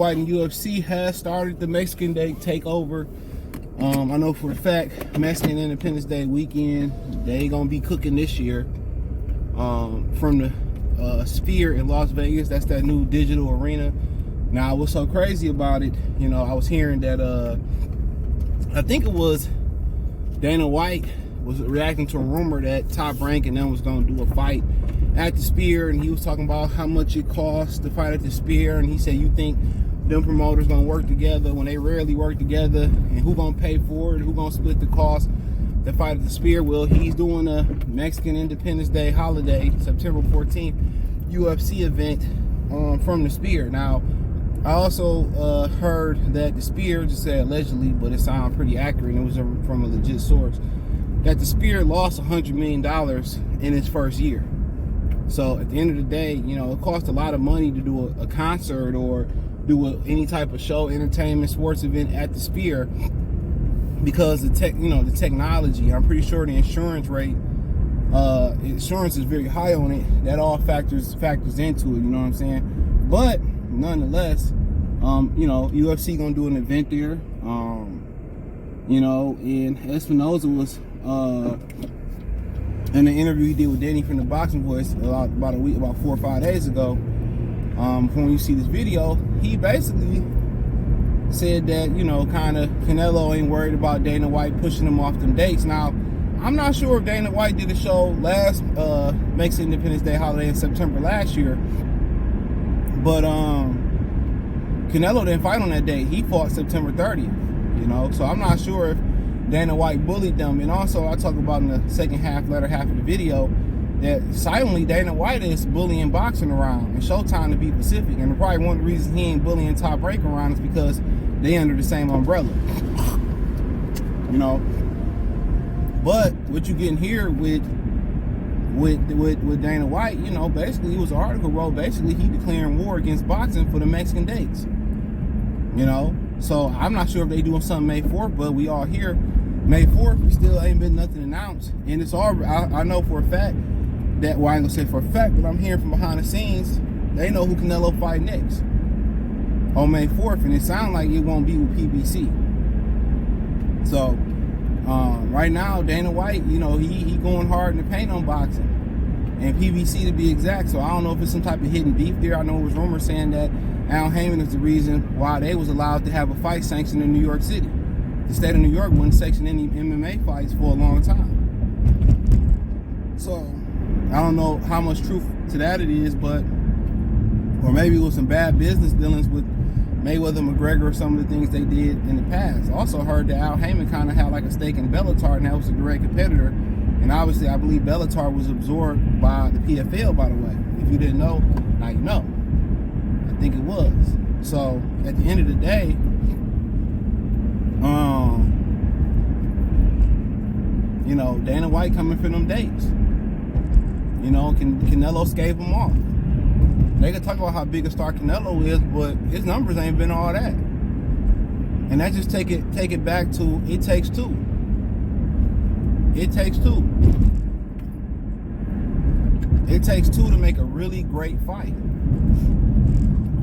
White and UFC has started the Mexican Day Takeover. I know for a fact Mexican Independence Day weekend, they gonna be cooking this year from the Sphere in Las Vegas. That's that new digital arena. Now, what's so crazy about it, you know, I was hearing that I think it was Dana White was reacting to a rumor that Top Rank and them was gonna do a fight at the Sphere, and he was talking about how much it costs to fight at the Sphere, and he said, you think them promoters gonna work together when they rarely work together, and who gonna pay for it, who gonna split the cost to fight at the Sphere? Well, he's doing a Mexican Independence Day holiday, September 14th, UFC event from the Sphere. Now, I also heard that the Sphere, just said allegedly, but it sounded pretty accurate, and it was from a legit source, that the Sphere lost $100 million in its first year. So at the end of the day, you know, it costs a lot of money to do a concert or do any type of show, entertainment, sports event at the Sphere, because the technology. I'm pretty sure the insurance rate, insurance is very high on it. That all factors into it. You know what I'm saying? But nonetheless, you know, UFC gonna do an event there. You know, and Espinoza was in the interview he did with Danny from the Boxing Voice about 4 or 5 days ago. When you see this video, he basically said that, you know, kind of Canelo ain't worried about Dana White pushing him off them dates. Now, I'm not sure if Dana White did a show last Mexican Independence Day holiday in September last year, but Canelo didn't fight on that day. He fought September 30th, you know, so I'm not sure if Dana White bullied them. And also, I talk about in the second half, latter half of the video, that silently Dana White is bullying boxing around and Showtime, to be specific. And probably one of the reasons he ain't bullying Top Rank around is because they under the same umbrella, you know. But what you getting here with Dana White, you know, basically it was an article wrote, basically he declaring war against boxing for the Mexican dates, you know. So I'm not sure if they doing something May 4th, but we all here May 4th. We still ain't been nothing announced, and it's all. I know for a fact that, well, I ain't gonna say for a fact, but I'm hearing from behind the scenes they know who Canelo fight next on May 4th, and it sounds like it won't be with PBC. So right now, Dana White, you know, he going hard in the paint on boxing, and PBC to be exact. So I don't know if it's some type of hidden beef there. I know it was rumors saying that Al Heyman is the reason why they was allowed to have a fight sanctioned in New York City. The state of New York wouldn't sanction any MMA fights for a long time. So I don't know how much truth to that it is, but, or maybe it was some bad business dealings with Mayweather, McGregor, or some of the things they did in the past. Also heard that Al Heyman kind of had like a stake in Bellator, and that was a direct competitor. And obviously, I believe Bellator was absorbed by the PFL, by the way. If you didn't know, now you know. I think it was. So at the end of the day, you know, Dana White coming for them dates. You know, Canelo gave them off. They can talk about how big a star Canelo is, but his numbers ain't been all that. And that just take it back to it takes two. It takes two. It takes two to make a really great fight.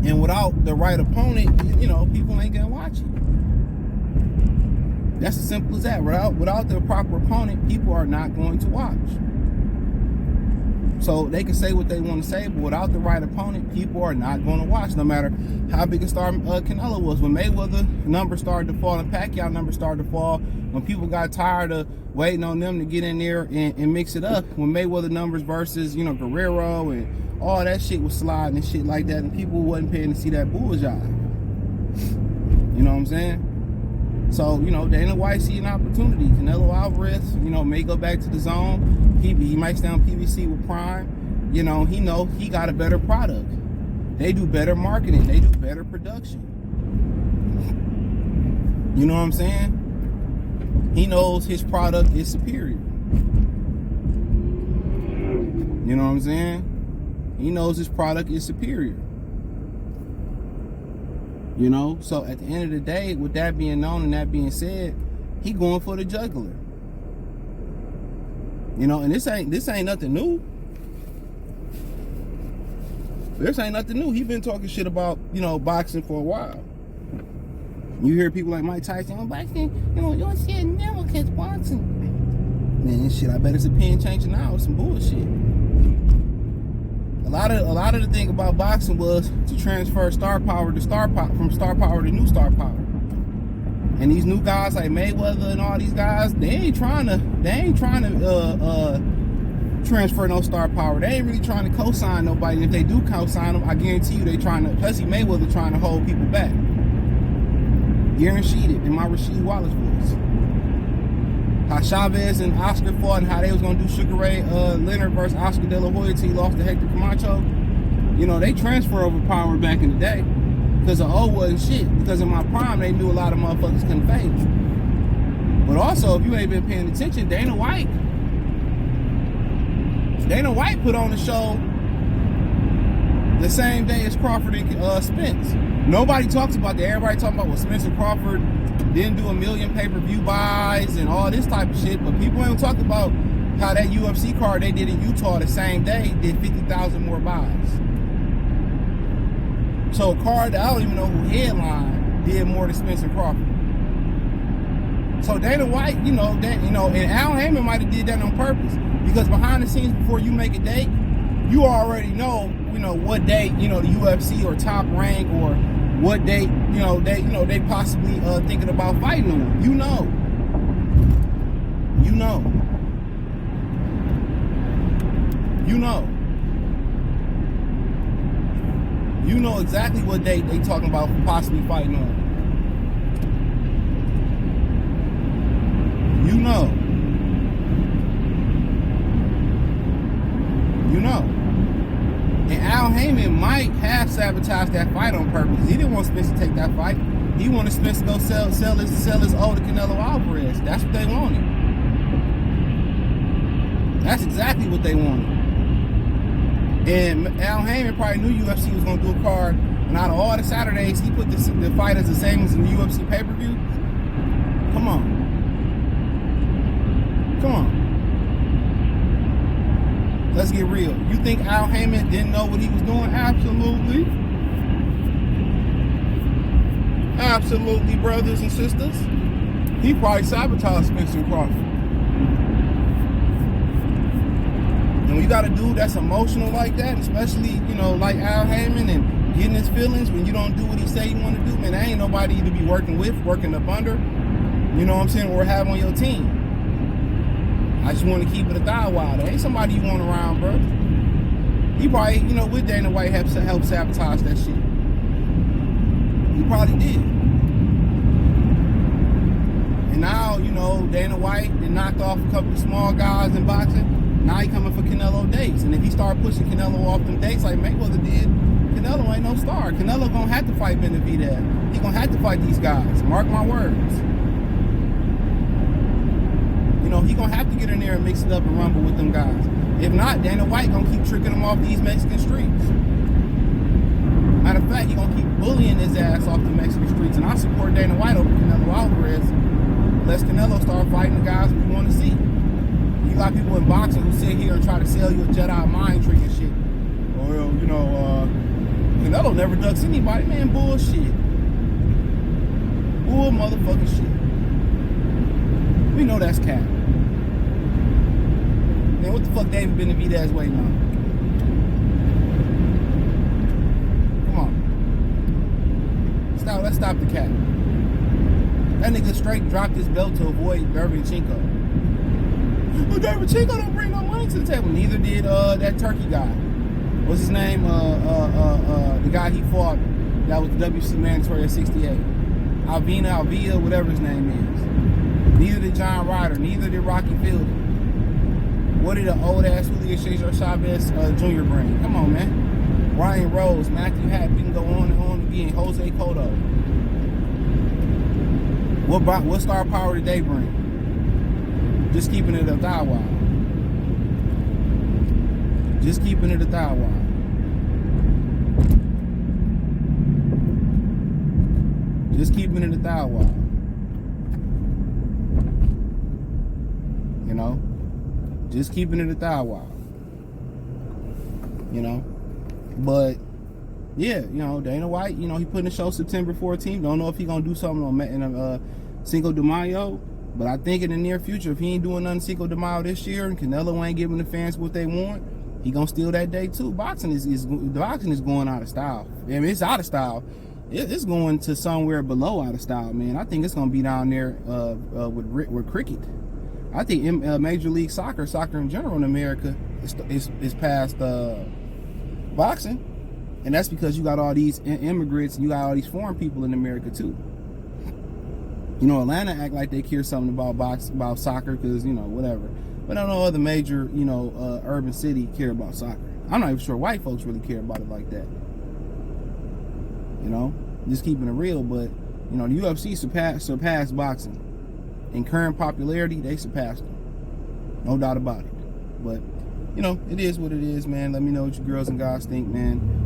And without the right opponent, you know, people ain't gonna watch it. That's as simple as that. Without the proper opponent, people are not going to watch. So they can say what they want to say, but without the right opponent, people are not going to watch, no matter how big a star Canelo was. When Mayweather numbers started to fall and Pacquiao numbers started to fall, when people got tired of waiting on them to get in there and mix it up, when Mayweather numbers versus, you know, Guerrero and all that shit was sliding and shit like that, and people wasn't paying to see that bullshit. You know what I'm saying? So, you know, Dana White see an opportunity. Canelo Alvarez, you know, may go back to the zone. He might stay on PBC with Prime. You know he got a better product. They do better marketing. They do better production. You know what I'm saying? He knows his product is superior. You know what I'm saying? He knows his product is superior. You know, so at the end of the day, with that being known and that being said, he going for the jugular. You know, and this ain't nothing new. This ain't nothing new. He been talking shit about, you know, boxing for a while. You hear people like Mike Tyson, oh, boxing, you know, your shit never catch boxing. Man, shit, I bet it's opinion changing now. It's some bullshit. A lot of the thing about boxing was to transfer star power to star power, from star power to new star power. And these new guys like Mayweather and all these guys, they ain't trying to transfer no star power. They ain't really trying to co-sign nobody. And if they do co-sign them, I guarantee you they trying to, especially Mayweather, trying to hold people back. Guaranteed it in my Rasheed Wallace voice. How Chavez and Oscar fought and how they was gonna do Sugar Ray Leonard versus Oscar De La Hoya till he lost to Hector Camacho. You know, they transfer over power back in the day. Because of O wasn't shit. Because in my prime, they knew a lot of motherfuckers couldn't fade. But also, if you ain't been paying attention, Dana White put on the show the same day as Crawford and Spence. Nobody talks about that. Everybody talking about, well, Spence and Crawford didn't do 1 million pay-per-view buys and all this type of shit. But people ain't talk about how that UFC card they did in Utah the same day did 50,000 more buys. So a card that I don't even know who headlined did more than Spence and Crawford. So Dana White, and Al Heyman might have did that on purpose, because behind the scenes, before you make a date, you already know, what date, the UFC or Top Rank or what date, they possibly thinking about fighting on. You know exactly what date they talking about possibly fighting on. You know. And Al Heyman might have sabotaged that fight on purpose. He didn't want Spence to take that fight. He wanted Spence to go sell his O to Canelo Alvarez. That's what they wanted. That's exactly what they wanted. And Al Heyman probably knew UFC was going to do a card. And out of all the Saturdays, he put the fight as the same as the UFC pay-per-view. Come on. Let's get real. You think Al Heyman didn't know what he was doing? Absolutely. Absolutely, brothers and sisters. He probably sabotaged Spence and Crawford. And when you got a dude that's emotional like that, especially, like Al Heyman, and getting his feelings when you don't do what he say you want to do, man, there ain't nobody to be working with, working up under, you know what I'm saying, or have on your team. I just want to keep it a thigh wide. There ain't somebody you want around, bro. He probably, with Dana White helped sabotage that shit. He probably did. And now, Dana White then knocked off a couple of small guys in boxing. Now he coming for Canelo dates. And if he start pushing Canelo off them dates like Mayweather did, Canelo ain't no star. Canelo gonna have to fight Benavidez. He gonna have to fight these guys. Mark my words. He gonna have to get in there and mix it up and rumble with them guys. If not, Dana White gonna keep tricking him off these Mexican streets. Matter of fact, he gonna keep bullying his ass off the Mexican streets. And I support Dana White over Canelo Alvarez. Unless Canelo start fighting the guys we want to see. You got people in boxing who sit here and try to sell you a Jedi mind trick and shit. Well, Canelo never ducks anybody. Man, bullshit. Bull motherfucking shit. We know that's cap. Man, what the fuck David Benavidez waiting on? Come on. Let's stop the cap. That nigga straight dropped his belt to avoid Derevyanchenko. Well, Derevyanchenko don't bring no money to the table. Neither did that Turkey guy. What's his name? The guy he fought that was the WC mandatory at 68. Alvia, whatever his name is. Neither did John Ryder. Neither did Rocky Fielding. What did the old ass Julio Cesar Chavez Jr. bring? Come on, man. Ryan Rose, Matthew Hack, we can go on and on again. Jose Cotto. What star power did they bring? Just keeping it a thigh wide. Just keeping it a thigh wide. Just keeping it a thigh wide. Just keeping it a thigh wide. But Yeah, you know, Dana White, you know, he putting the show September 14th. Don't know if he gonna do something on Cinco de Mayo, but I think in the near future, if he ain't doing nothing Cinco de Mayo this year and Canelo ain't giving the fans what they want, he gonna steal that day too. Boxing is going out of style. I mean, it's out of style. It's going to somewhere below out of style, man. I think it's gonna be down there with cricket. I think Major League Soccer in general in America is past boxing. And that's because you got all these immigrants and you got all these foreign people in America too. You know, Atlanta act like they care something about soccer because, you know, whatever. But I don't know other major, you know, urban city care about soccer. I'm not even sure white folks really care about it like that. You know, just keeping it real. But, you know, the UFC surpassed boxing. In current popularity, they surpassed them. No doubt about it. But, you know, it is what it is, man. Let me know what you girls and guys think, man.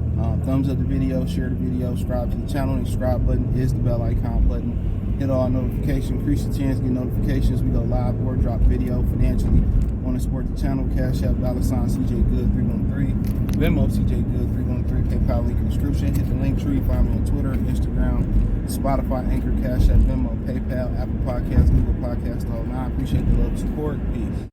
Thumbs up the video, share the video, subscribe to the channel. The subscribe button is the bell icon button. Hit all notifications, increase your chance to get notifications. We go live or drop video financially. Want to support the channel? Cash App, $CJGood313. Venmo, CJGood313. PayPal link in the description. Hit the link tree. Find me on Twitter, Instagram, Spotify, Anchor, Cash App, Venmo, PayPal, Apple Podcasts, Google Podcasts, all. I appreciate the love and support. Peace.